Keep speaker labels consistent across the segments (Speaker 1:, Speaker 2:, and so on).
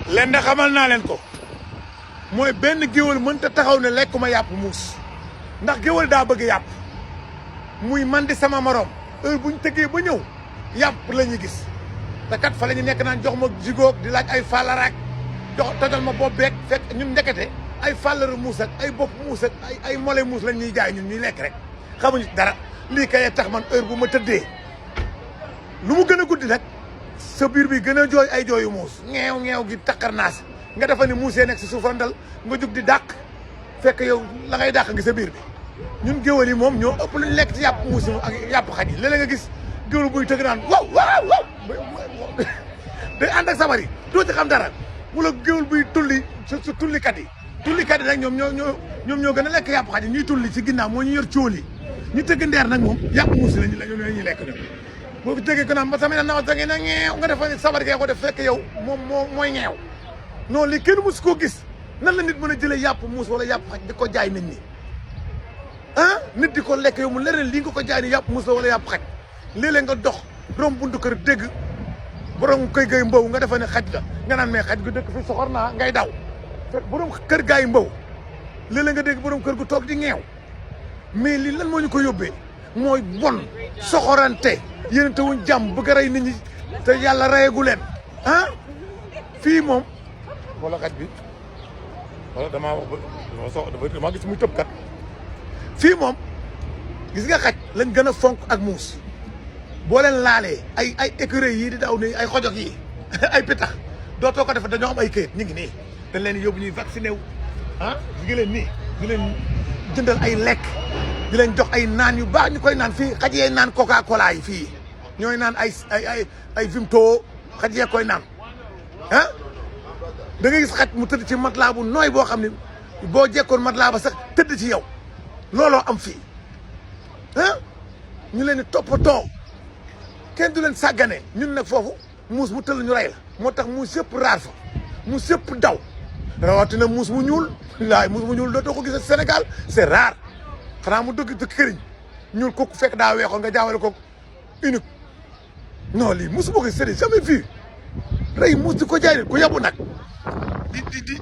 Speaker 1: leen da xamal naa leen ko mooy benn géwél mënta taxaw ne lekkuma yàpp muus ndax géwél daa bëgg yàpp muy man di sama morom heure buñ tëggee ba ñëw yàpp la ñuy gis te kat fa la ñu nekk naan jox ma jigoog di laaj ay fàllaraak jox tojal ma bopp beeg fekk ñun ndekete ay fàllaru muus ak ay bopp muus ak ay mole muus lañ ñuy jaay ñun ñuy lekk rek xamuñu dara lii kay tax man heure bu ma tëddee lu mu gën a guddi nag sa biir bi gën a jooy ay jooyu muus ngeew gi takkar naas nga defa ni muus yee nekk si suuf randal nga jug di dàq fekk yow la ngay dàq ngi sa biir bi ñun géwél yi moom ñoo ëpp luñ lekk ci yàpp muus yi ak yàpp xaj yi léeg-léeg nga gis géwél buy tëgg naan waaw day ànd ak sabar yi doo ci xam dara wala géwél buy tulli su tullikat yi nag ñoom ñoo gën a lekk yàpp xaj yi ñuy tulli ci ginnaaw moo ñu yor cóol yi ñu tëgg ndeer nag moom yàpp muus yi lañuy lekk ñoom boo fi déggee ko naan ba tamit naw tangi na ñeew nga defa ni sabar gee ko def fekk yow mooy ñeew non lii kenn mus koo gis nan la nit mën a jëlee yàpp muus wala yàpp xaj di ko jaay nit ñi ah nit di ko lekk yow mu leneen lii nga ko jaay ni yàpp muus la wala yàpp xaj léeg-léeg nga dox rom buntu kër dégg borom koy gay mbaw nga defa ne xaj la nga naan mais xaj gu dëkk fi soxor naa ngay daw fekk borom kër gaay mbaw léeg-léeg nga dégg borom kër gu toog di ñeew mais lii lan moo ñu ko yóbbee mooy bon soxorante yéen te wuñ jàmm bëgg a rey nit ñi te yàlla reyagu leen ah fii moom wala xaj bi wala damaa wax ba damaa gis muy tëb kat fii moom gis nga xaj lañ gën a fonk ak muus boo leen laalee ay écureuil yii di daw nii ay xojog yi ay pitax dootoo ko def dañoo am ay këyit ñu ngi nii dañ leen yóbbu ñuy vacciné wu ah gi leen nii ñu leen jëndal ay lekk di leen jox ay naan yu baax ñu koy naan fii xaj yee naan coca cola yi fii ñooy naan ay Vimto xaj yee koy naan ah da ngay gis xaj mu tëdd ci matelas bu nooy boo xam ne boo jekkoon matelas ba sax tëdd ci yow looloo am fii ah ñu leen di toppatoo kenn du leen sàggane ñun nag foofu muus mu tëll ñu rey la moo tax muus yëpp raar fa muus yëpp daw rawatina muus mu ñuul laay muus mu ñuul dootoo ko gis Sénégal c'est rare xanaa mu dëgg dëkk këriñ ñuul kooku fekk daa weexoon nga jaawale ko unique non lii musu boo ko c'est jamais vu rey muus di ko jaay ku yabu nag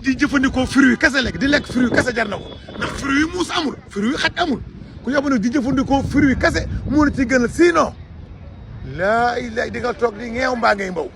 Speaker 1: di jëfandikoo fruit yi kese lekk di lekk fruit yi kese jar na ko ndax fruit yi muus amul fruit yi xaj amul ku yabu nag di jëfandikoo fruit yi kese moo na ci gën a sinon laa ilaa di nga toog di ngeew mbaa ngay mbaw